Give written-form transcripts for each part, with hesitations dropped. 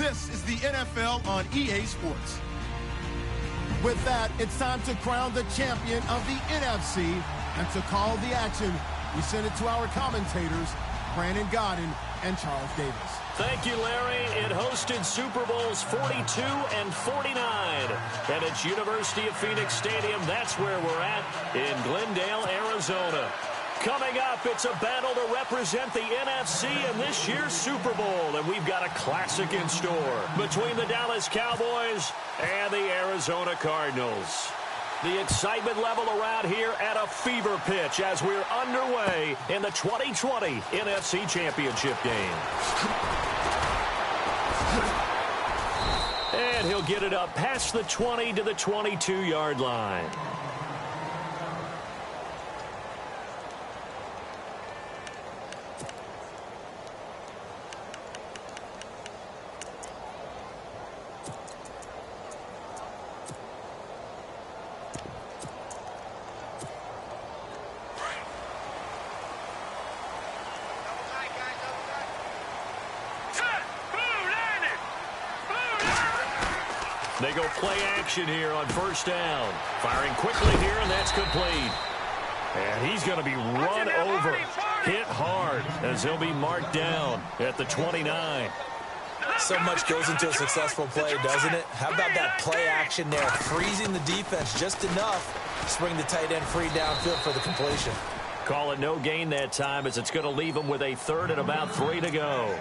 This is the NFL on EA Sports. With that, it's time to crown the champion of the NFC. And to call the action, we send it to our commentators, Brandon Godden and Charles Davis. Thank you, Larry. It hosted Super Bowls 42 and 49. And it's University of Phoenix Stadium. That's where we're at in Glendale, Arizona. Coming up, it's a battle to represent the NFC in this year's Super Bowl. And we've got a classic in store between the Dallas Cowboys and the Arizona Cardinals. The excitement level around here at a fever pitch as we're underway in the 2020 NFC Championship game. And he'll get it up past the 20 to the 22-yard line. They go play action here on first down. Firing quickly here, and that's complete. And he's going to be run over, hit hard, as he'll be marked down at the 29. So much goes into a successful play, doesn't it? How about that play action there, freezing the defense just enough to swing the tight end free downfield for the completion. Call it no gain that time, as it's going to leave him with a third and about 3 to go.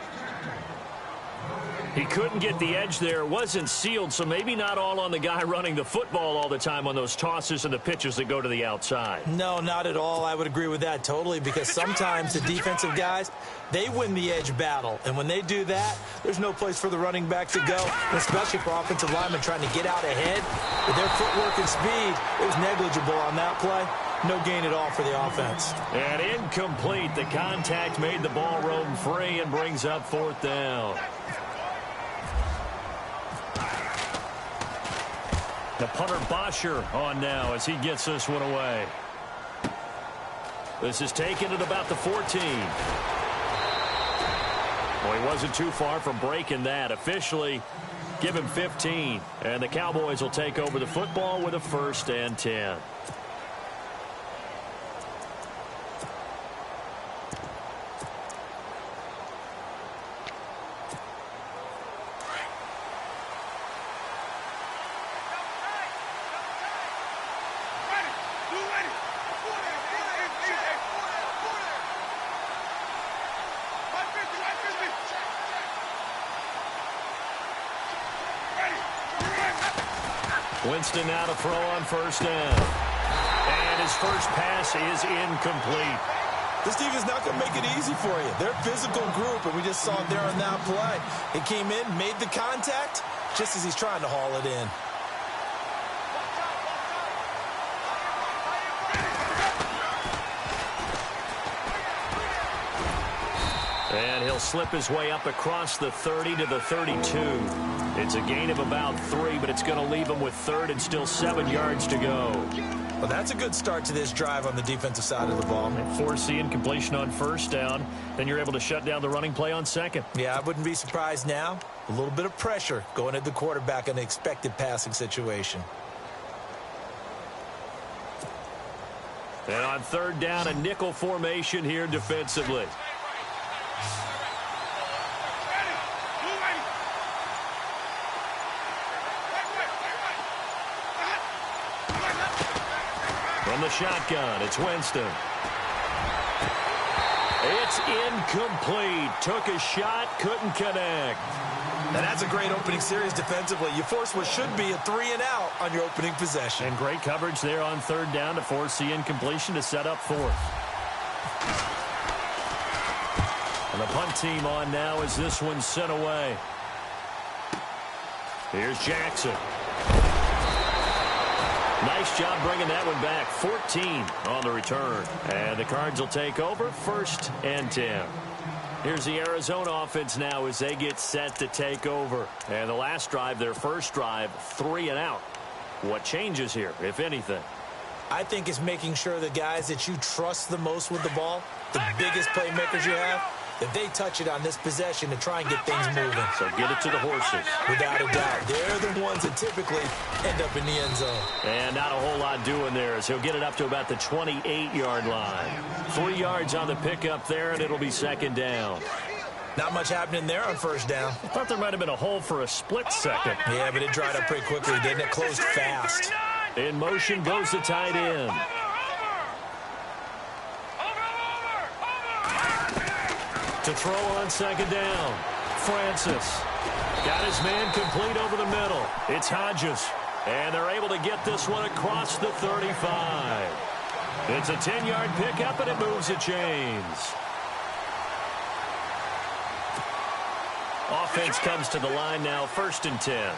He couldn't get the edge there. Wasn't sealed, so maybe not all on the guy running the football all the time on those tosses and the pitches that go to the outside. No, not at all. I would agree with that totally, because sometimes the defensive guys, they win the edge battle. And when they do that, there's no place for the running back to go, especially for offensive linemen trying to get out ahead. With their footwork and speed, it was negligible on that play. No gain at all for the offense. And incomplete. The contact made the ball roam free and brings up fourth down. The punter Bosher on now as he gets this one away. This is taken at about the 14. Well, he wasn't too far from breaking that. Officially, give him 15. And the Cowboys will take over the football with a 1st and 10. Winston now to throw on first down. And his first pass is incomplete. This team is not going to make it easy for you. They're a physical group, and we just saw it there on that play. He came in, made the contact, just as he's trying to haul it in. And he'll slip his way up across the 30 to the 32. It's a gain of about 3, but it's going to leave him with 3rd and still 7 yards to go. Well, that's a good start to this drive on the defensive side of the ball. Force the incompletion on first down. Then you're able to shut down the running play on second. Yeah, I wouldn't be surprised now. A little bit of pressure going at the quarterback in an expected passing situation. And on 3rd down, a nickel formation here defensively. From the shotgun, it's Winston. It's incomplete. Took a shot, couldn't connect. And that's a great opening series defensively. You force what should be a 3 and out on your opening possession. And great coverage there on 3rd down to force the incompletion to set up 4th. And the punt team on now as this one's sent away. Here's Jackson. Nice job bringing that one back. 14 on the return. And the Cards will take over 1st and 10. Here's the Arizona offense now as they get set to take over. And the last drive, their first drive, 3 and out. What changes here, if anything? I think it's making sure the guys that you trust the most with the ball, the biggest playmakers you have, that they touch it on this possession to try and get things moving. So get it to the horses. Without a doubt. They're the ones that typically end up in the end zone. And not a whole lot doing there as he'll get it up to about the 28-yard line. 3 yards on the pickup there, and it'll be second down. Not much happening there on first down. I thought there might have been a hole for a split second. Yeah, but it dried up pretty quickly, didn't it? Closed fast. In motion goes the tight end. To throw on second down. Francis. Got his man complete over the middle. It's Hodges. And they're able to get this one across the 35. It's a 10-yard pickup, and it moves the chains. Offense comes to the line now, 1st and 10.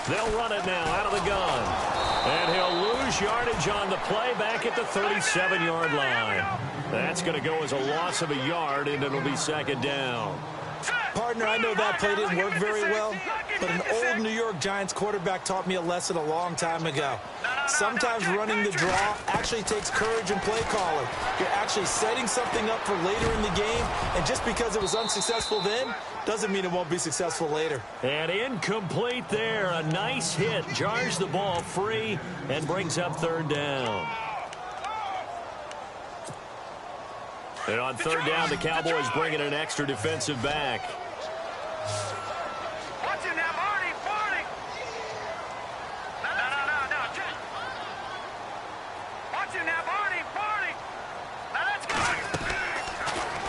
They'll run it now out of the gun. And he'll lose yardage on the play back at the 37-yard line. That's going to go as a loss of a yard, and it'll be second down. Partner, I know that play didn't work very well, but an old New York Giants quarterback taught me a lesson a long time ago. Sometimes running the draw actually takes courage and play calling. You're actually setting something up for later in the game, and just because it was unsuccessful then doesn't mean it won't be successful later. And incomplete there. A nice hit. Jars the ball free and brings up third down. And on third down, the Cowboys bring in an extra defensive back.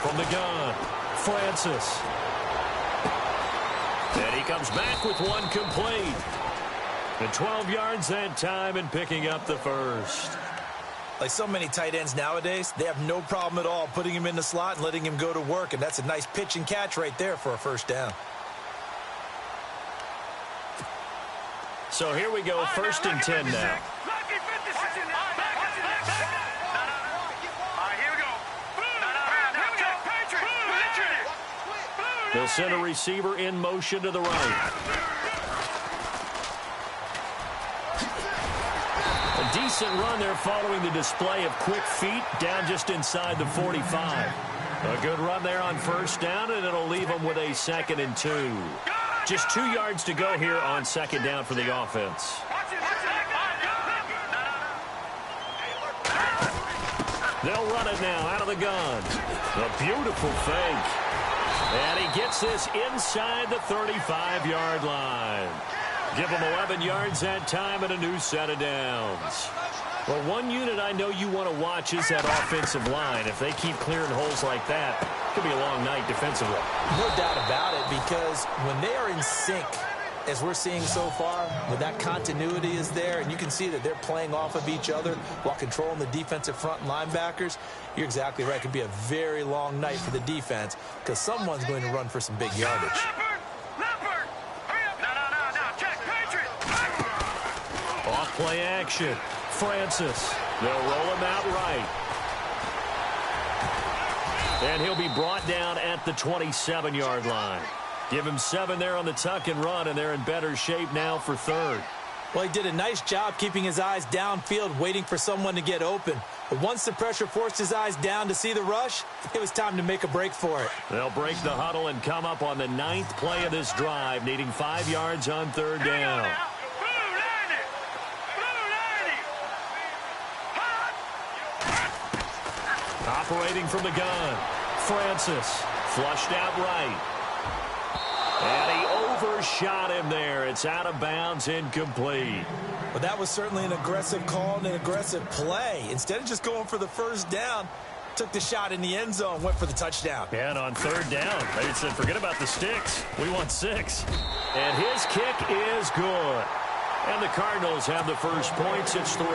From the gun, Francis. And he comes back with one complete. The 12 yards that time and picking up the first. Like so many tight ends nowadays, they have no problem at all putting him in the slot and letting him go to work, and that's a nice pitch and catch right there for a first down. So here we go, 1st and 10 now. They'll send a receiver in motion to the right. A decent run there following the display of quick feet down just inside the 45. A good run there on first down, and it'll leave them with a 2nd and 2. Just 2 yards to go here on second down for the offense. They'll run it now out of the gun. A beautiful fake. And he gets this inside the 35-yard line. Give him 11 yards that time and a new set of downs. Well, one unit I know you want to watch is that offensive line. If they keep clearing holes like that, it could be a long night defensively. No doubt about it, because when they are in sync, as we're seeing so far, when that continuity is there, and you can see that they're playing off of each other while controlling the defensive front and linebackers, you're exactly right. It could be a very long night for the defense because someone's going to run for some big yardage. Off play action. Francis. They'll roll him out right. And he'll be brought down at the 27-yard line. Give him 7 there on the tuck and run, and they're in better shape now for third. Well, he did a nice job keeping his eyes downfield, waiting for someone to get open. But once the pressure forced his eyes down to see the rush, it was time to make a break for it. They'll break the huddle and come up on the 9th play of this drive, needing 5 yards on third down. Operating from the gun, Francis, flushed out right. And he overshot him there. It's out of bounds, incomplete. Well, that was certainly an aggressive call and an aggressive play. Instead of just going for the first down, took the shot in the end zone, went for the touchdown. And on third down, they said, forget about the sticks. We want 6. And his kick is good. And the Cardinals have the first points. It's 3-0.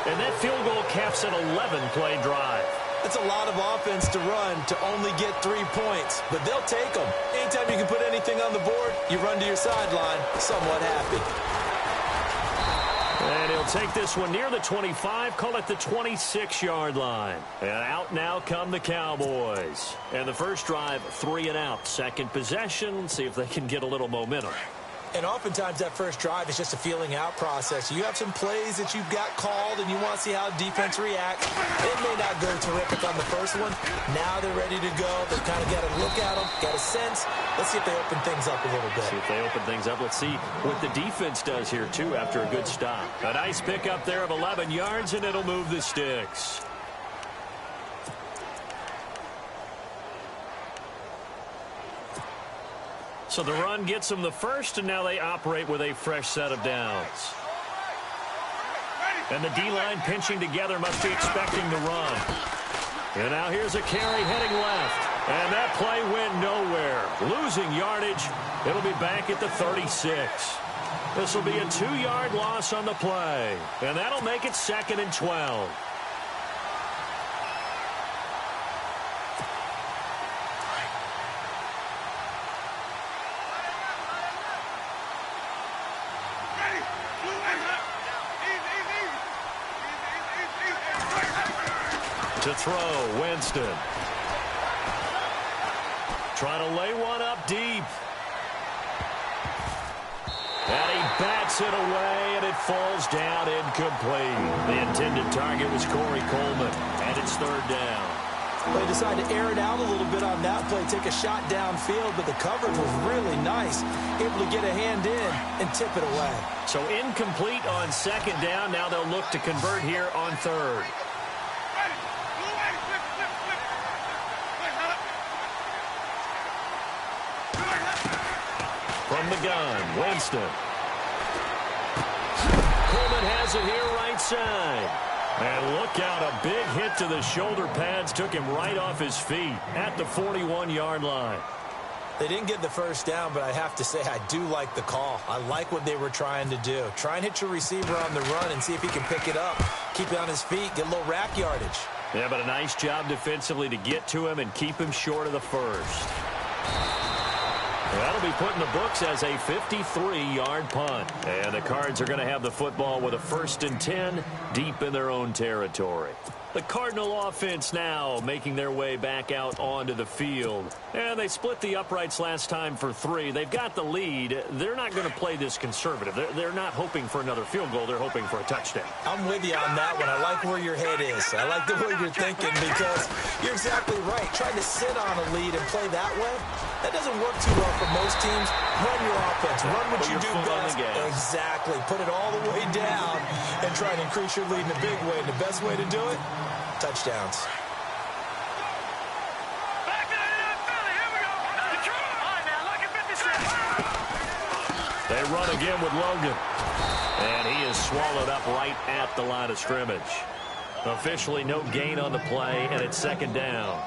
And that field goal caps an 11-play drive. That's a lot of offense to run to only get 3 points, but they'll take them. Anytime you can put anything on the board, you run to your sideline somewhat happy. And he'll take this one near the 25, call it the 26-yard line. And out now come the Cowboys. And the first drive, 3 and out. Second possession, see if they can get a little momentum. And oftentimes that first drive is just a feeling out process. You have some plays that you've got called and you want to see how defense reacts. It may not go terrific on the first one. Now they're ready to go. They've kind of got to look at them, got a sense. Let's see if they open things up a little bit. See if they open things up. Let's see what the defense does here, too, after a good stop. A nice pickup there of 11 yards, and it'll move the sticks. So the run gets them the first, and now they operate with a fresh set of downs. And the D-line pinching together, must be expecting the run. And now here's a carry heading left. And that play went nowhere. Losing yardage. It'll be back at the 36. This will be a 2-yard loss on the play. And that'll make it 2nd and 12. To throw, Winston. Trying to lay one up deep. And he bats it away, and it falls down incomplete. The intended target was Corey Coleman, and it's 3rd down. They decided to air it out a little bit on that play, take a shot downfield, but the coverage was really nice. Able to get a hand in and tip it away. So incomplete on 2nd down. Now they'll look to convert here on 3rd. From the gun, Winston. Coleman has it here right side. And look out, a big hit to the shoulder pads took him right off his feet at the 41-yard line. They didn't get the first down, but I have to say I do like the call. I like what they were trying to do. Try and hit your receiver on the run and see if he can pick it up. Keep it on his feet, get a little rack yardage. Yeah, but a nice job defensively to get to him and keep him short of the first. That'll be put in the books as a 53-yard punt. And the Cards are going to have the football with a 1st and 10 deep in their own territory. The Cardinal offense now making their way back out onto the field. And they split the uprights last time for 3. They've got the lead. They're not going to play this conservative. They're not hoping for another field goal. They're hoping for a touchdown. I'm with you on that one. I like where your head is. I like the way you're thinking because you're exactly right. Trying to sit on a lead and play that way, that doesn't work too well for most teams. Run your offense. Run what you do best. Exactly. Put it all the way down and try to increase your lead in a big way. And the best way to do it, touchdowns. They run again with Logan. And he is swallowed up right at the line of scrimmage. Officially no gain on the play, and it's 2nd down.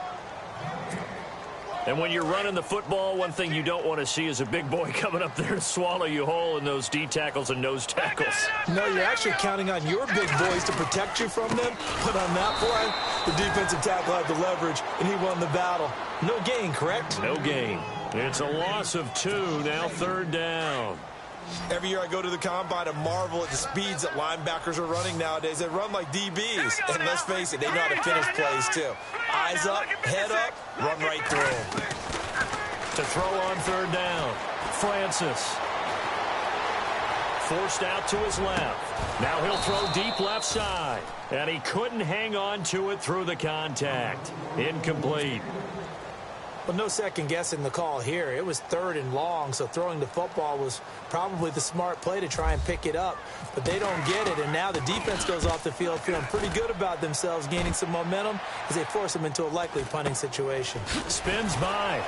And when you're running the football, one thing you don't want to see is a big boy coming up there to swallow you whole in those D tackles and nose tackles. No, you're actually counting on your big boys to protect you from them. But on that play, the defensive tackle had the leverage, and he won the battle. No gain, correct? No gain. It's a loss of 2, now 3rd down. Every year I go to the combine and marvel at the speeds that linebackers are running nowadays. They run like DBs. And let's face it, they know how to finish plays too. Eyes up, head up, run right through them. To throw on 3rd down, Francis. Forced out to his left. Now he'll throw deep left side. And he couldn't hang on to it through the contact. Incomplete. Well, no second guessing the call here. It was 3rd and long, so throwing the football was probably the smart play to try and pick it up. But they don't get it, and now the defense goes off the field feeling pretty good about themselves, gaining some momentum as they force them into a likely punting situation. Spins by.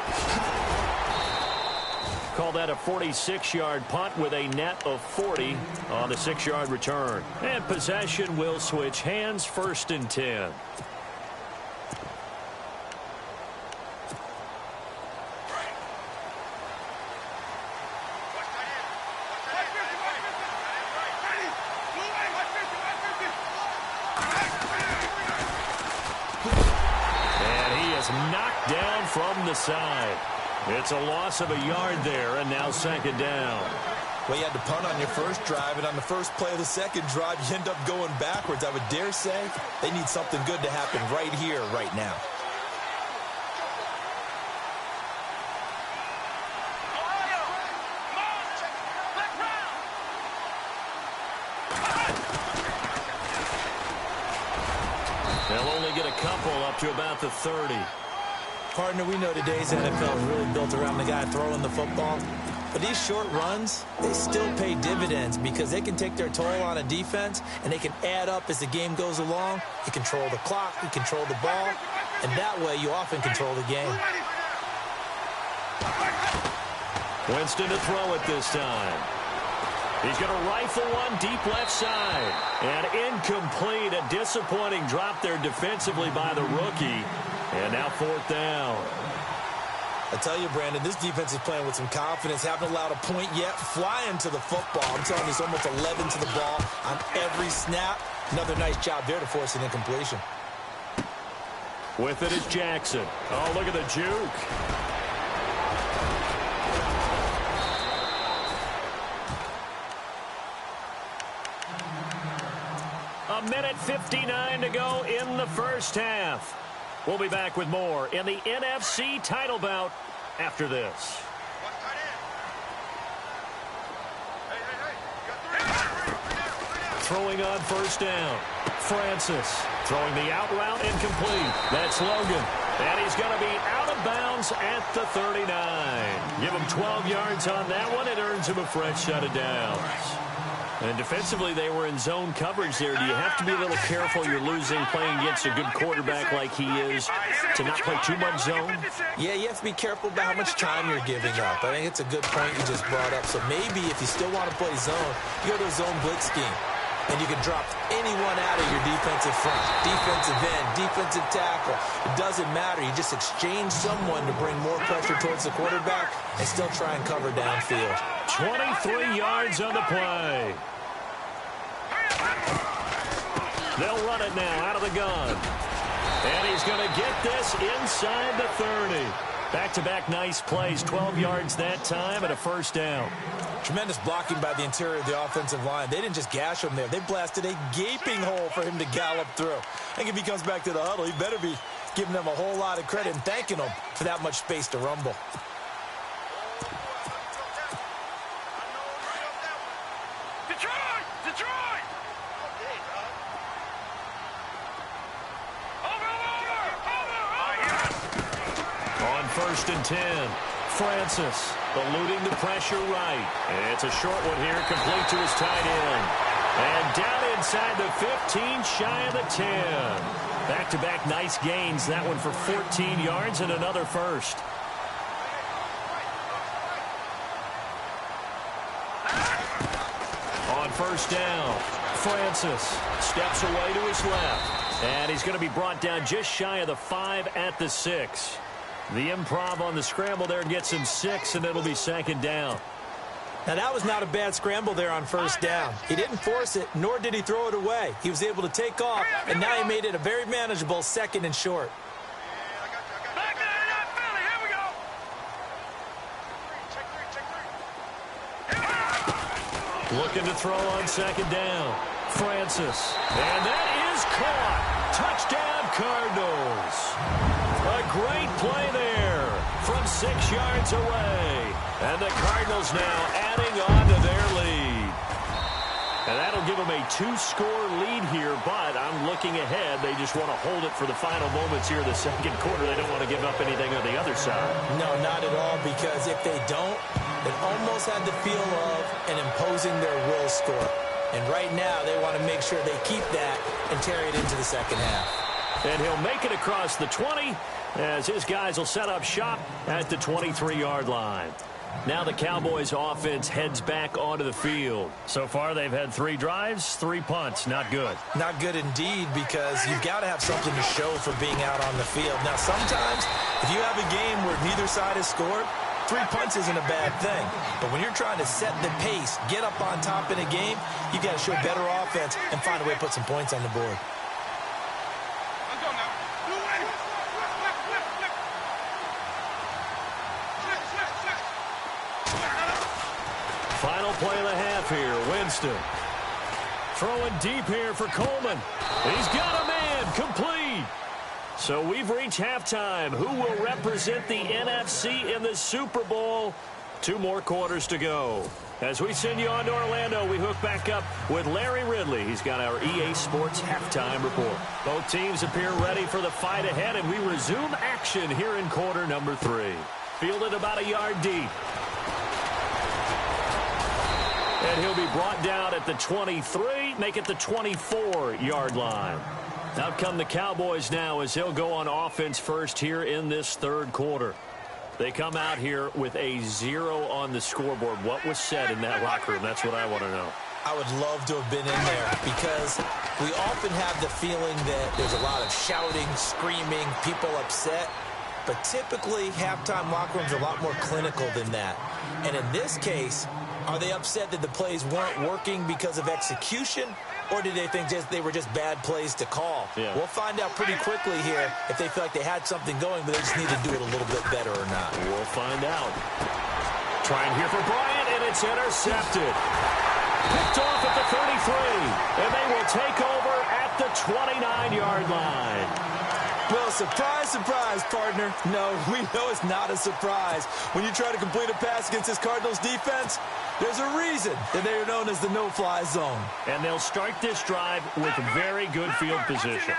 Call that a 46-yard punt with a net of 40 on the 6-yard return. And possession will switch hands, 1st and 10. Knocked down from the side. It's a loss of a yard there, and now 2nd down. Well, you had to punt on your first drive, and on the first play of the second drive, you end up going backwards. I would dare say they need something good to happen right here, right now. couple up to about the 30. Partner, we know today's NFL is really built around the guy throwing the football. But these short runs, they still pay dividends because they can take their toll on a defense, and they can add up as the game goes along. You control the clock, you control the ball, and that way you often control the game. Winston to throw it this time. He's going to rifle one deep left side. And incomplete. A disappointing drop there defensively by the rookie. And now 4th down. I tell you, Brandon, this defense is playing with some confidence. Haven't allowed a point yet. Flying to the football. I'm telling you, it's almost 11 to the ball on every snap. Another nice job there to force an incompletion. With it is Jackson. Oh, look at the juke. A minute 59 to go in the first half. We'll be back with more in the NFC title bout after this. Throwing on first down. Francis throwing the out route incomplete. That's Logan. And he's going to be out of bounds at the 39. Give him 12 yards on that one. It earns him a fresh set of downs. And defensively, they were in zone coverage there. Do you have to be a little careful you're losing playing against a good quarterback like he is to not play too much zone? Yeah, you have to be careful about how much time you're giving up. I think it's a good point you just brought up. So maybe if you still want to play zone, you go to a zone blitz scheme. And you can drop anyone out of your defensive front, defensive end, defensive tackle. It doesn't matter. You just exchange someone to bring more pressure towards the quarterback and still try and cover downfield. 23 yards on the play. They'll run it now out of the gun. And he's going to get this inside the 30. Back-to-back nice plays, 12 yards that time and a first down. Tremendous blocking by the interior of the offensive line. They didn't just gash him there. They blasted a gaping hole for him to gallop through. I think if he comes back to the huddle, he better be giving them a whole lot of credit and thanking them for that much space to rumble. First and 10. Francis eluding the pressure right. And it's a short one here, complete to his tight end. And down inside the 15, shy of the 10. Back-to-back nice gains. That one for 14 yards and another first. On first down, Francis steps away to his left. And he's going to be brought down just shy of the 5 at the 6. The improv on the scramble there gets him 6, and it'll be second down. Now, that was not a bad scramble there on first down. He didn't force it, nor did he throw it away. He was able to take off, and now he made it a very manageable 2nd and short. Looking to throw on second down. Francis. And that is caught. Touchdown, Cardinals. A great play there from 6 yards away. And the Cardinals now adding on to their lead. And that'll give them a 2-score lead here, but I'm looking ahead. They just want to hold it for the final moments here in the second quarter. They don't want to give up anything on the other side. No, not at all, because if they don't, it almost had the feel of an imposing their will score. And right now, they want to make sure they keep that and carry it into the second half. And he'll make it across the 20 as his guys will set up shop at the 23-yard line. Now the Cowboys offense heads back onto the field. So far they've had 3 drives, 3 punts. Not good. Not good indeed, because you've got to have something to show for being out on the field. Now sometimes if you have a game where neither side has scored, 3 punts isn't a bad thing. But when you're trying to set the pace, get up on top in a game, you've got to show better offense and find a way to put some points on the board. Final play of the half here. Winston throwing deep here for Coleman. He's got a man. Complete. So we've reached halftime. Who will represent the NFC in the Super Bowl? 2 more quarters to go. As we send you on to Orlando, we hook back up with Larry Ridley. He's got our EA Sports halftime report. Both teams appear ready for the fight ahead, and we resume action here in quarter number 3. Fielded about a yard deep. And he'll be brought down at the 23, make it the 24-yard line. Out come the Cowboys now as he'll go on offense first here in this third quarter. They come out here with a 0 on the scoreboard. What was said in that locker room? That's what I want to know. I would love to have been in there because we often have the feeling that there's a lot of shouting, screaming, people upset. But typically, halftime locker rooms are a lot more clinical than that. And in this case, are they upset that the plays weren't working because of execution? Or did they think they were just bad plays to call? Yeah. We'll find out pretty quickly here if they feel like they had something going, but they just need to do it a little bit better or not. We'll find out. Trying here for Bryant, and it's intercepted. Picked off at the 33, and they will take over at the 29-yard line. Well, surprise, surprise, partner. No, we know it's not a surprise. When you try to complete a pass against this Cardinals defense, there's a reason that they are known as the no-fly zone. And they'll start this drive with very good field position.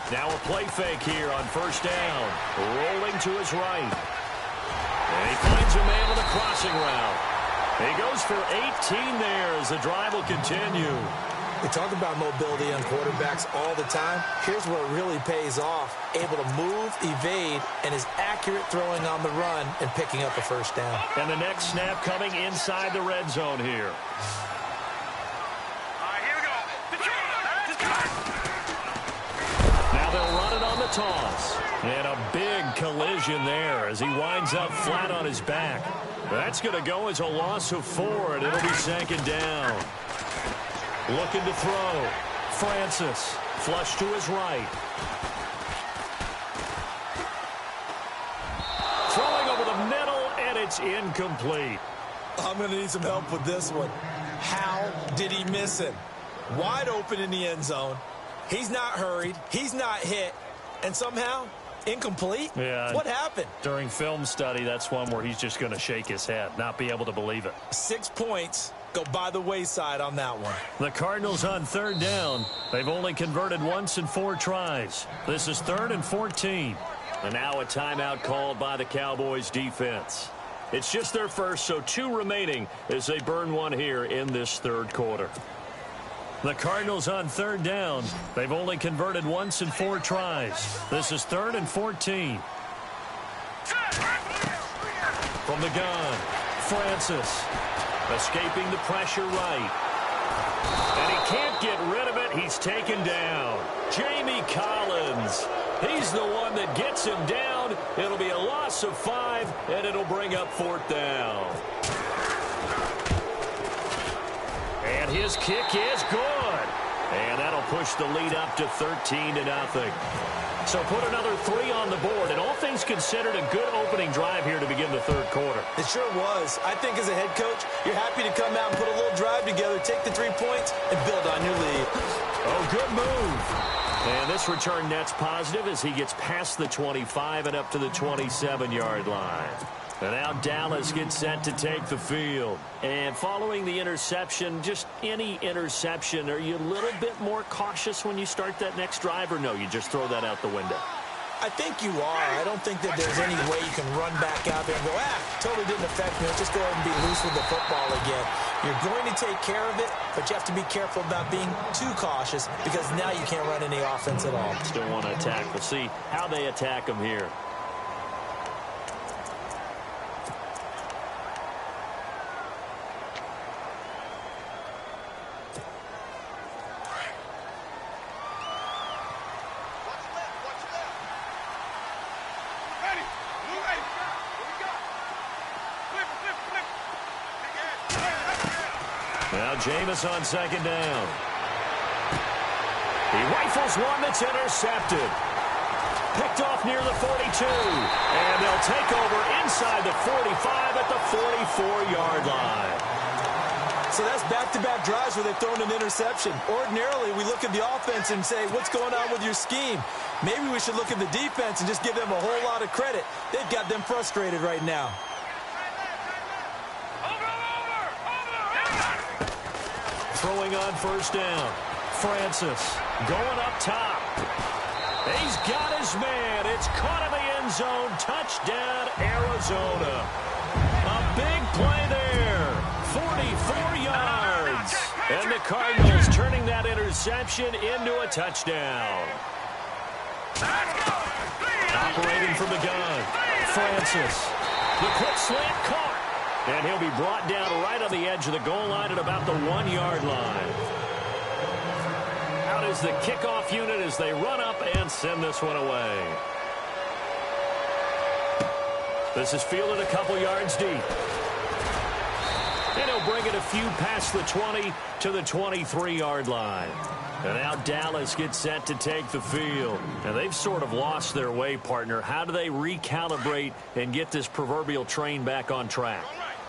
Now a play fake here on first down. Rolling to his right. And he finds a man with a crossing route. He goes for 18 there as the drive will continue. We talk about mobility on quarterbacks all the time. Here's where it really pays off. Able to move, evade, and is accurate throwing on the run and picking up a first down. And the next snap coming inside the red zone here. All right, here we go. Now they'll run it on the toss. And a big collision there as he winds up flat on his back. That's going to go as a loss of 4, and it'll be second down. Looking to throw. Francis. Flush to his right. Throwing over the middle, and it's incomplete. I'm going to need some help with this one. How did he miss him? Wide open in the end zone. He's not hurried. He's not hit. And somehow, incomplete? Yeah. What happened? During film study, that's one where he's just going to shake his head, not be able to believe it. 6 points. Go by the wayside on that one. The Cardinals on third down. They've only converted once in 4 tries. This is 3rd and 14. And now a timeout called by the Cowboys defense. It's just their first, so 2 remaining as they burn one here in this third quarter. The Cardinals on third down. They've only converted once in 4 tries. This is 3rd and 14. From the gun, Francis. Escaping the pressure right. And he can't get rid of it. He's taken down. Jamie Collins. He's the one that gets him down. It'll be a loss of 5, and it'll bring up 4th down. And his kick is good. And that'll push the lead up to 13-0. So put another 3 on the board, and all things considered, a good opening drive here to begin the third quarter. It sure was. I think as a head coach, you're happy to come out and put a little drive together, take the 3 points, and build on your lead. Oh, good move. And this return net's positive as he gets past the 25 and up to the 27-yard line. And now Dallas gets set to take the field. And following the interception, just any interception, are you a little bit more cautious when you start that next drive, or no, you just throw that out the window? I think you are. I don't think that there's any way you can run back out there and go, totally didn't affect me. Let's just go ahead and be loose with the football again. You're going to take care of it, but you have to be careful about being too cautious because now you can't run any offense at all. Still want to attack. We'll see how they attack him here. Now Jameis on second down. He rifles one that's intercepted. Picked off near the 42. And they'll take over inside the 45 at the 44-yard line. So that's back-to-back drives where they've thrown an interception. Ordinarily, we look at the offense and say, what's going on with your scheme? Maybe we should look at the defense and just give them a whole lot of credit. They've got them frustrated right now. throwing on first down. Francis going up top. He's got his man. It's caught in the end zone. Touchdown, Arizona. A big play there. 44 yards. And the Cardinals turning that interception into a touchdown. Operating from the gun. Francis. The quick slant caught. And he'll be brought down right on the edge of the goal line at about the 1-yard line. Out is the kickoff unit as they run up and send this one away. This is fielded a couple yards deep. And he'll bring it a few past the 20 to the 23-yard line. And now Dallas gets set to take the field. And they've sort of lost their way, partner. How do they recalibrate and get this proverbial train back on track?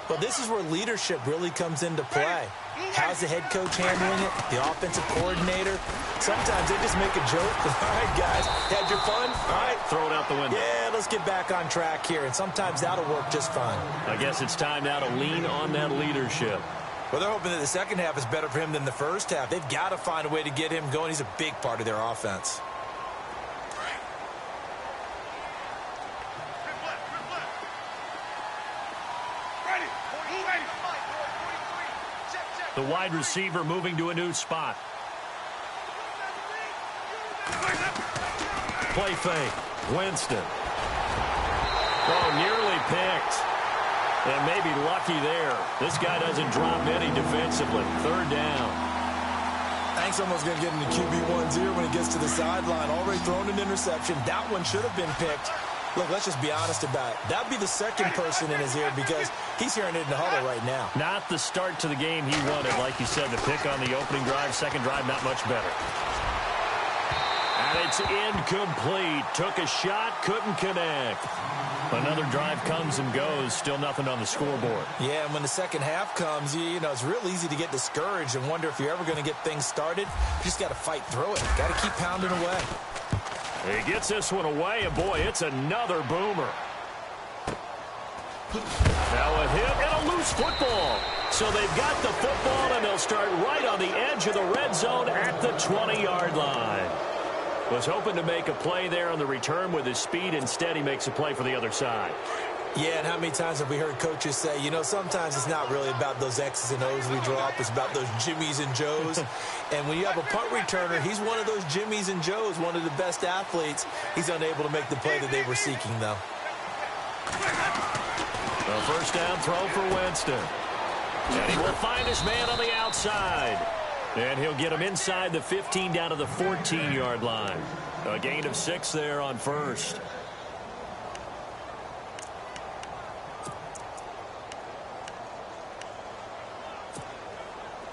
Well, this is where leadership really comes into play. How's the head coach handling it? The offensive coordinator? Sometimes they just make a joke. All right, guys, had your fun? All right. Throw it out the window. Yeah, let's get back on track here. And sometimes that'll work just fine. I guess it's time now to lean on that leadership. Well, they're hoping that the second half is better for him than the first half. They've got to find a way to get him going. He's a big part of their offense. The wide receiver moving to a new spot. Play fake. Winston. Oh, nearly picked. And maybe lucky there. This guy doesn't drop any defensively. Third down. Hank's almost going to get into QB1-0 when he gets to the sideline. Already thrown an interception. That one should have been picked. Look, let's just be honest about it. That'd be the second person in his ear because he's hearing it in the huddle right now. Not the start to the game he wanted. Like you said, the pick on the opening drive, second drive, not much better. And it's incomplete. Took a shot, couldn't connect. Another drive comes and goes. Still nothing on the scoreboard. Yeah, and when the second half comes, you know, it's real easy to get discouraged and wonder if you're ever going to get things started. You just got to fight through it. Got to keep pounding away. He gets this one away, and boy, it's another boomer. Now a hit and a loose football. So they've got the football, and they'll start right on the edge of the red zone at the 20-yard line. Was hoping to make a play there on the return with his speed. Instead, he makes a play for the other side. Yeah, and how many times have we heard coaches say, you know, sometimes it's not really about those X's and O's we drop. It's about those Jimmies and Joes. And when you have a punt returner, he's one of those Jimmies and Joes, one of the best athletes. He's unable to make the play that they were seeking, though. A first down throw for Winston. And he will find his man on the outside. And he'll get him inside the 15 down to the 14-yard line. A gain of 6 there on first.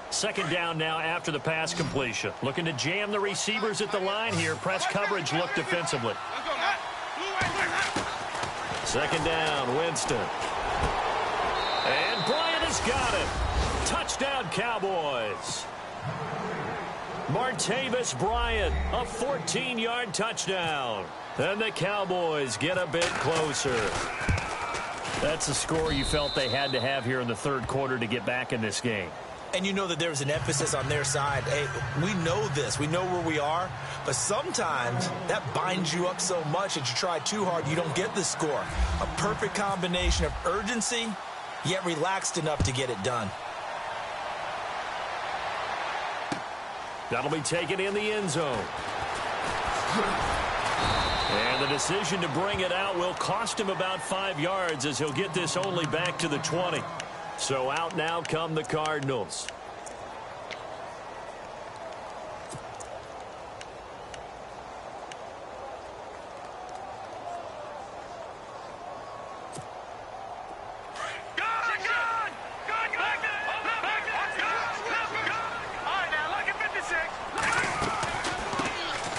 Second down now after the pass completion. Looking to jam the receivers at the line here. Press coverage look defensively. Second down, Winston. And Bryant has got it. Touchdown, Cowboys. Martavis Bryant, a 14-yard touchdown. And the Cowboys get a bit closer. That's the score you felt they had to have here in the third quarter to get back in this game. And you know that there's an emphasis on their side. Hey, we know this. We know where we are. But sometimes that binds you up so much that you try too hard, you don't get the score. A perfect combination of urgency, yet relaxed enough to get it done. That'll be taken in the end zone. And the decision to bring it out will cost him about 5 yards as he'll get this only back to the 20. So out now come the Cardinals.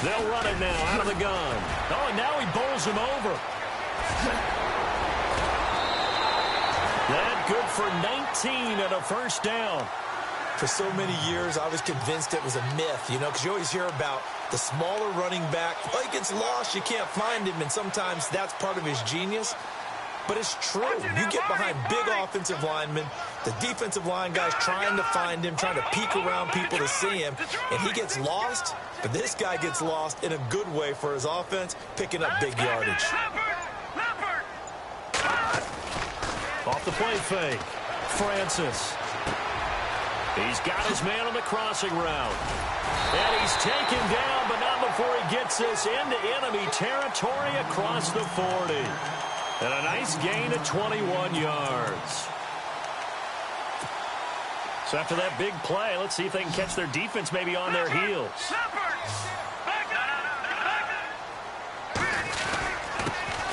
They'll run it now out of the gun. Oh, and now he bowls him over. That good for 19 and a first down. For so many years, I was convinced it was a myth, you know, because you always hear about the smaller running back. Well, he gets lost, you can't find him, and sometimes that's part of his genius. but it's true. You get behind big offensive linemen, the defensive line guys trying to find him, trying to peek around people to see him, and he gets lost, but this guy gets lost in a good way for his offense, picking up big yardage. Off the play fake, Francis. He's got his man on the crossing route. And he's taken down, but not before he gets this into enemy territory across the 40. And a nice gain of 21 yards. So after that big play, let's see if they can catch their defense maybe on their heels.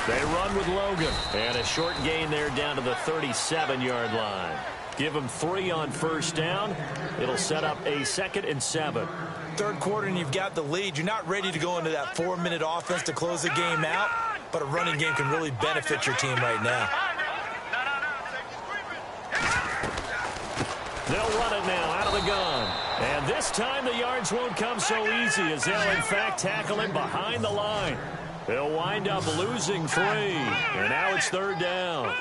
They run with Logan. And a short gain there down to the 37-yard line. Give them 3 on first down. It'll set up a 2nd and 7. Third quarter and you've got the lead. You're not ready to go into that 4-minute offense to close the game out, but a running game can really benefit your team right now. They'll run it now out of the gun. And this time the yards won't come so easy as they'll in fact tackle him behind the line. They'll wind up losing 3. And now it's 3rd down.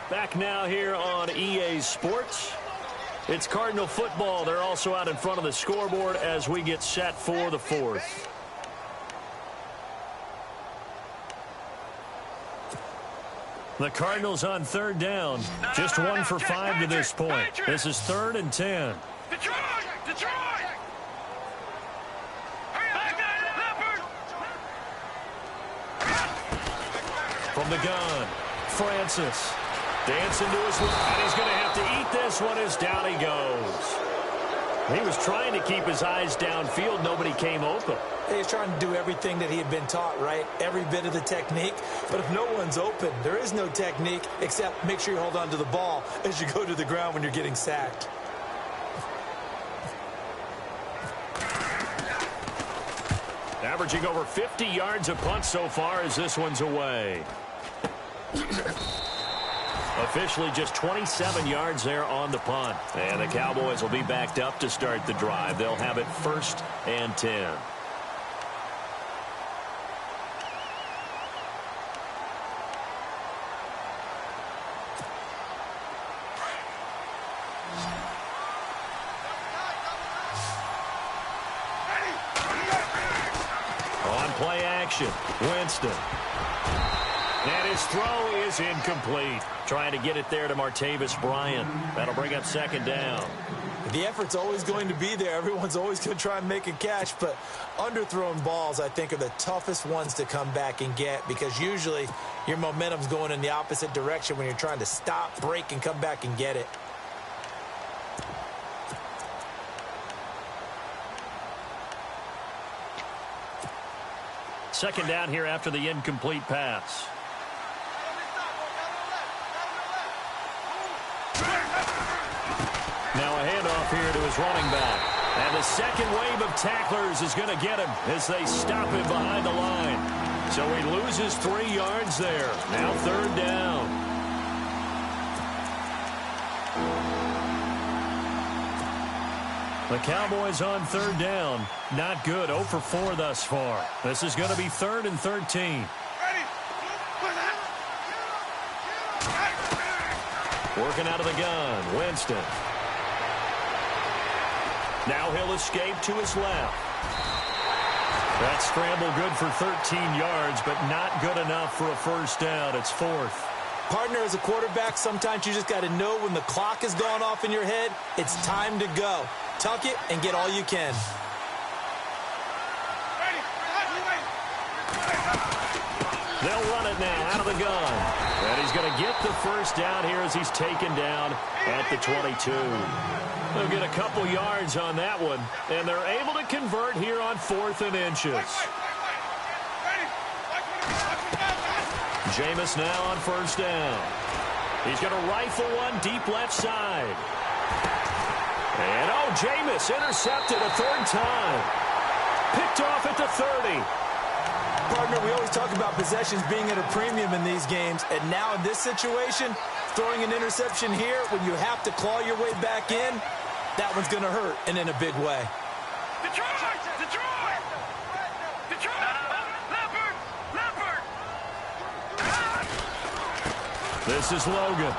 Back now here on EA Sports. It's Cardinal football. They're also out in front of the scoreboard as we get set for the 4th. The Cardinals on 3rd down. Just 1 for 5 to this point. This is 3rd and 10. From the gun, Francis. Dancing to his left, and he's going to have to eat this one as down he goes. He was trying to keep his eyes downfield. Nobody came open. He's trying to do everything that he had been taught, right? Every bit of the technique. But if no one's open, there is no technique except make sure you hold on to the ball as you go to the ground when you're getting sacked. Averaging over 50 yards a punt so far as this one's away. Officially just 27 yards there on the punt. And the Cowboys will be backed up to start the drive. They'll have it 1st and 10. On play action, Winston. And his throw is incomplete. Trying to get it there to Martavis Bryant. That'll bring up 2nd down. The effort's always going to be there. Everyone's always going to try and make a catch, but underthrown balls, I think, are the toughest ones to come back and get because usually your momentum's going in the opposite direction when you're trying to stop, break, and come back and get it. Second down here after the incomplete pass. Now a handoff here to his running back. And the second wave of tacklers is going to get him as they stop him behind the line. So he loses 3 yards there. Now 3rd down. The Cowboys on 3rd down. Not good. 0 for 4 thus far. This is going to be 3rd and 13. Working out of the gun, Winston. Now he'll escape to his left. That scramble good for 13 yards, but not good enough for a 1st down. It's 4th. Partner, as a quarterback, sometimes you just got to know when the clock has gone off in your head, it's time to go. Tuck it and get all you can. They'll run it now out of the gun. And he's going to get the 1st down here as he's taken down at the 22. They'll get a couple yards on that one, and they're able to convert here on 4th and inches. Jameis now on 1st down. He's going to rifle one deep left side. And, oh, Jameis intercepted a 3rd time. Picked off at the 30. Partner, we always talk about possessions being at a premium in these games, and now in this situation, throwing an interception here when you have to claw your way back in, that one's going to hurt, and in a big way. Detroit! This is Logan.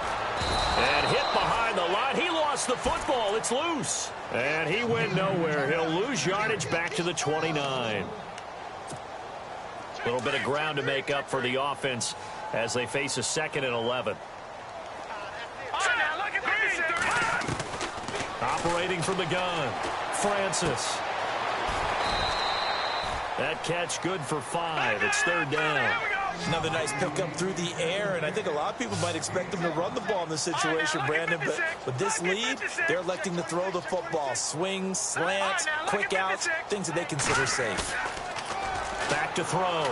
And hit behind the line. He lost the football. It's loose. And he went nowhere. He'll lose yardage back to the 29. A little bit of ground to make up for the offense as they face a 2nd and 11. Operating from the gun, Francis. That catch good for 5. It's 3rd down. Another nice pickup through the air, and I think a lot of people might expect them to run the ball in this situation, Brandon, but with this lead, they're electing to throw the football. Swings, slants, quick outs, things that they consider safe. Back to throw.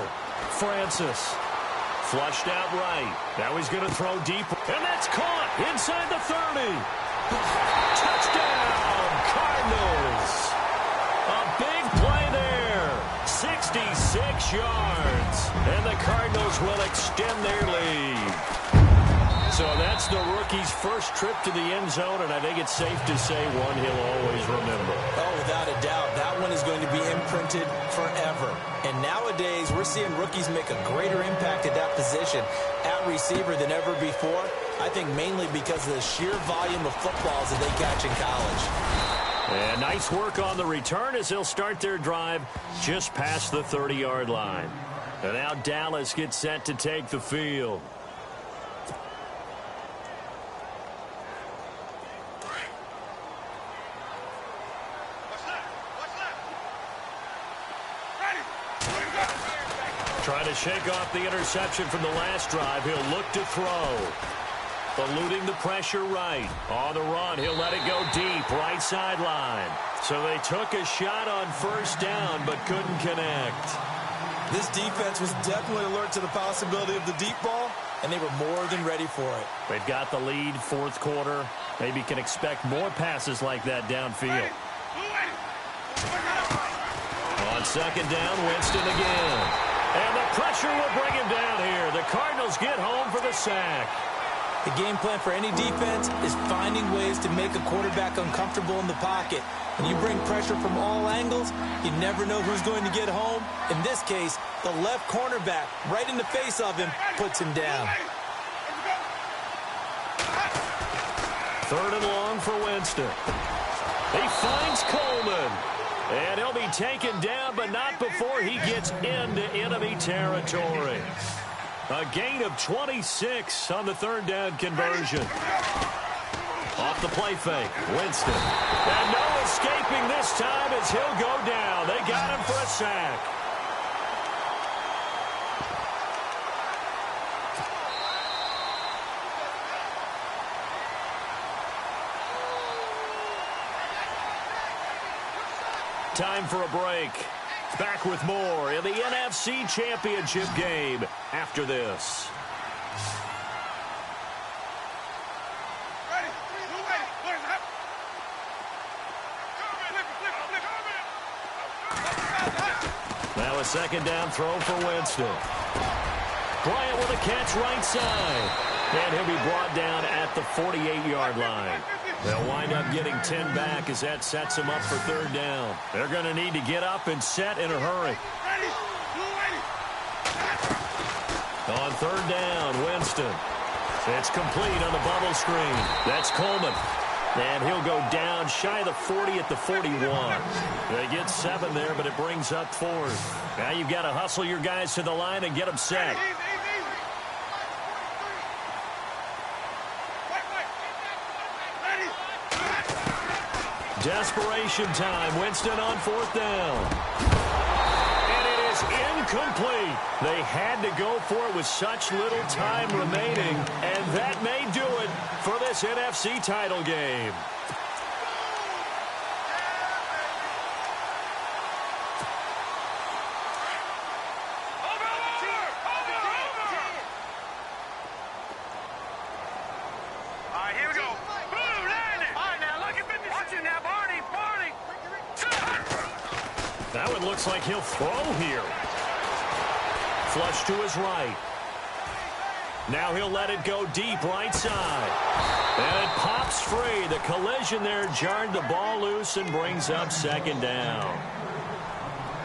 Francis. Flushed out right. Now he's going to throw deep, and that's caught inside the 30. Touchdown, Cardinals. A big play there. 66 yards. And the Cardinals will extend their lead. So that's the rookie's first trip to the end zone, and I think it's safe to say one he'll always remember. Oh, without a doubt. That one is going to be imprinted forever. And nowadays, we're seeing rookies make a greater impact at that position at receiver than ever before. I think mainly because of the sheer volume of footballs that they catch in college. And nice work on the return as they'll start their drive just past the 30-yard line. And now Dallas gets set to take the field. Trying to shake off the interception from the last drive. He'll look to throw. Eluding the pressure right. On the run, he'll let it go deep, right sideline. So they took a shot on 1st down, but couldn't connect. This defense was definitely alert to the possibility of the deep ball, and they were more than ready for it. They've got the lead, 4th quarter. Maybe can expect more passes like that downfield. On 2nd down, Winston again. And the pressure will bring him down here. The Cardinals get home for the sack. The game plan for any defense is finding ways to make a quarterback uncomfortable in the pocket. When you bring pressure from all angles, you never know who's going to get home. In this case, the left cornerback, right in the face of him, puts him down. 3rd and long for Winston. He finds Coleman. And he'll be taken down, but not before he gets into enemy territory. A gain of 26 on the 3rd down conversion. Off the play fake, Winston. And no escaping this time as he'll go down. They got him for a sack. Time for a break. Back with more in the NFC Championship game after this. Now a 2nd down throw for Winston. Bryant with a catch right side. And he'll be brought down at the 48-yard line. They'll wind up getting 10 back as that sets them up for 3rd down. They're going to need to get up and set in a hurry. On 3rd down, Winston. It's complete on the bubble screen. That's Coleman. And he'll go down shy of the 40 at the 41. They get 7 there, but it brings up 4th. Now you've got to hustle your guys to the line and get them set. Desperation time. Winston on 4th down. And it is incomplete. They had to go for it with such little time remaining, and that may do it for this NFC title game. That one looks like he'll throw here. Flush to his right. Now he'll let it go deep right side. And it pops free. The collision there jarred the ball loose and brings up 2nd down.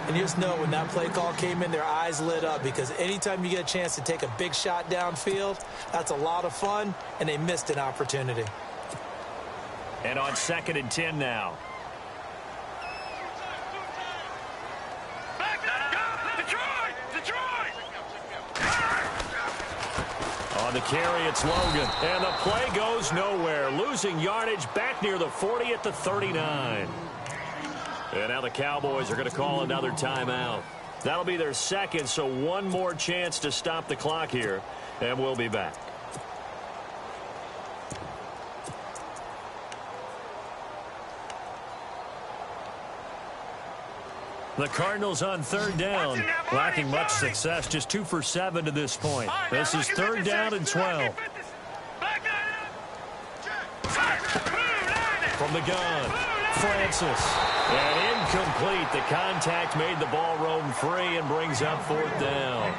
And you just know when that play call came in, their eyes lit up, because anytime you get a chance to take a big shot downfield, that's a lot of fun, and they missed an opportunity. And on 2nd and 10 now. On the carry, it's Logan. And the play goes nowhere. Losing yardage back near the 40 at the 39. And now the Cowboys are going to call another timeout. That'll be their second, so one more chance to stop the clock here. And we'll be back. The Cardinals on 3rd down, lacking much success, just 2 for 7 to this point. This is 3rd down and 12. From the gun, Francis. And incomplete. The contact made the ball roam free and brings up 4th down.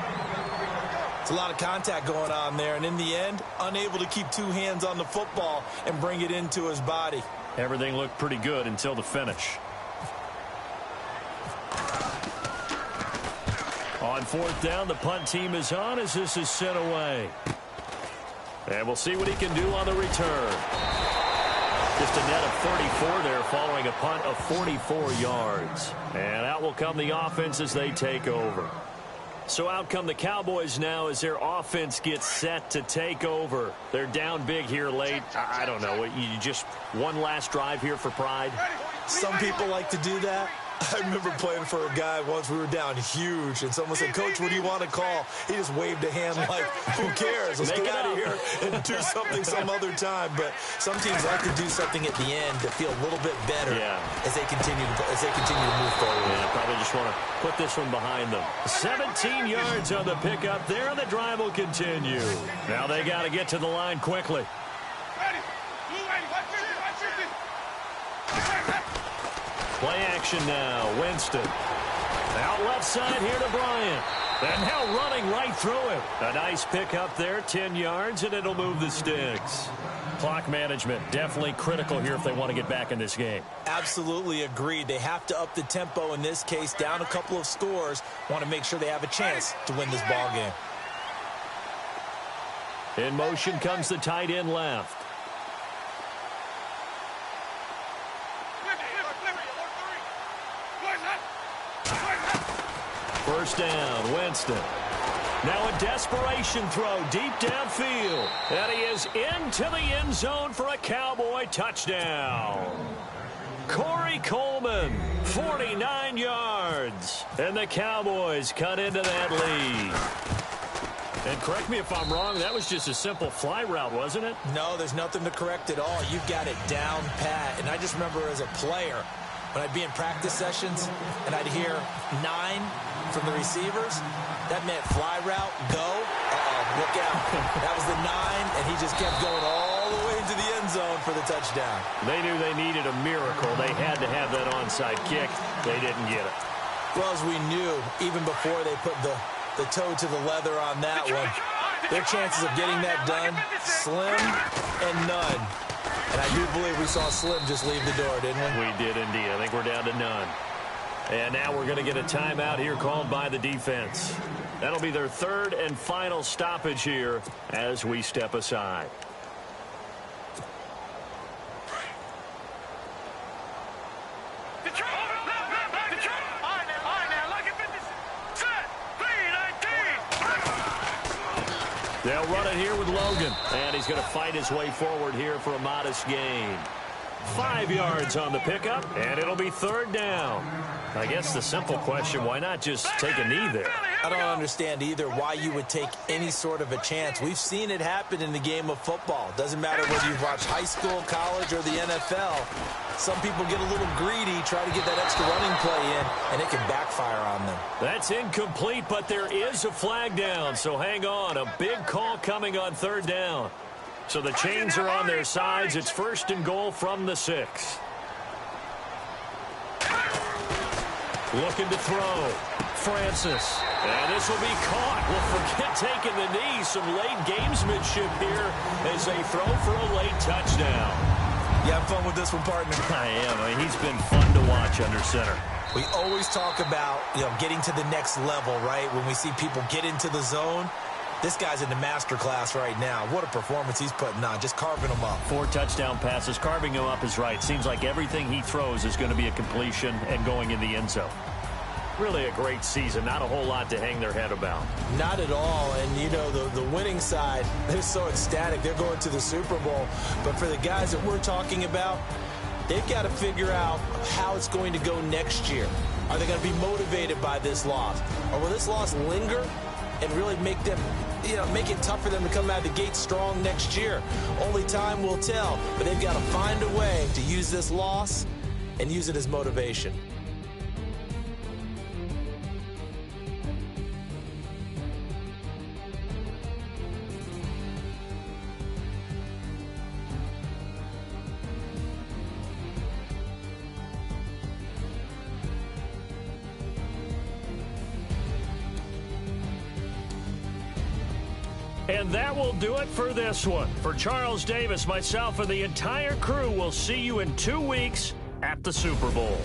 It's a lot of contact going on there, and in the end, unable to keep 2 hands on the football and bring it into his body. Everything looked pretty good until the finish. On 4th down, the punt team is on as this is sent away. And we'll see what he can do on the return. Just a net of 34 there following a punt of 44 yards. And out will come the offense as they take over. So out come the Cowboys now as their offense gets set to take over. They're down big here late. I don't know. You just one last drive here for pride? Some people like to do that. I remember playing for a guy once. We were down huge, and someone said, "Coach, what do you want to call?" He just waved a hand like, "Who cares? Let's get out of here and do something some other time." But some teams like to do something at the end to feel a little bit better as they continue to move forward. Yeah, probably just want to put this one behind them. 17 yards on the pickup there, and the drive will continue. Now they got to get to the line quickly. Play action now. Winston. Out left side here to Bryant. And now running right through it. A nice pickup there, 10 yards, and it'll move the sticks. Clock management definitely critical here if they want to get back in this game. Absolutely agreed. They have to up the tempo in this case, down a couple of scores. Want to make sure they have a chance to win this ball game. In motion comes the tight end left. First down, Winston. Now a desperation throw deep downfield. And he is into the end zone for a Cowboy touchdown. Corey Coleman, 49 yards. And the Cowboys cut into that lead. And correct me if I'm wrong, that was just a simple fly route, wasn't it? No, there's nothing to correct at all. You've got it down pat. And I just remember as a player, when I'd be in practice sessions and I'd hear 9 from the receivers, that meant fly route, go, look out. That was the 9, and he just kept going all the way into the end zone for the touchdown. They knew they needed a miracle. They had to have that onside kick. They didn't get it. Well, as we knew, even before they put the toe to the leather on that one, their chances of getting that done, slim and none. And I do believe we saw Slim just leave the door, didn't we? We did indeed. I think we're down to none. And now we're going to get a timeout here called by the defense. That'll be their 3rd and final stoppage here as we step aside. They'll run it here with Logan. And he's going to fight his way forward here for a modest gain. 5 yards on the pickup, and it'll be 3rd down. I guess the simple question, why not just take a knee there? I don't understand either why you would take any sort of a chance. We've seen it happen in the game of football. Doesn't matter whether you've watched high school, college, or the NFL. Some people get a little greedy, try to get that extra running play in, and it can backfire on them. That's incomplete, but there is a flag down, so hang on. A big call coming on 3rd down. So the chains are on their sides. It's 1st and goal from the 6. Looking to throw. Francis. And this will be caught. Well, forget taking the knee. Some late gamesmanship here as they throw for a late touchdown. You having fun with this one, partner? I am. I mean, he's been fun to watch under center. We always talk about, getting to the next level, right? When we see people get into the zone, this guy's in the master class right now. What a performance he's putting on, just carving them up. 4 touchdown passes. Carving him up is right. Seems like everything he throws is going to be a completion and going in the end zone. Really a great season. Not a whole lot to hang their head about. Not at all. And, the winning side, they're so ecstatic. They're going to the Super Bowl. But for the guys that we're talking about, they've got to figure out how it's going to go next year. Are they going to be motivated by this loss? Or will this loss linger and really make them, make it tough for them to come out of the gate strong next year? Only time will tell. But they've got to find a way to use this loss and use it as motivation. And that will do it for this one. For Charles Davis, myself, and the entire crew, we'll see you in 2 weeks at the Super Bowl.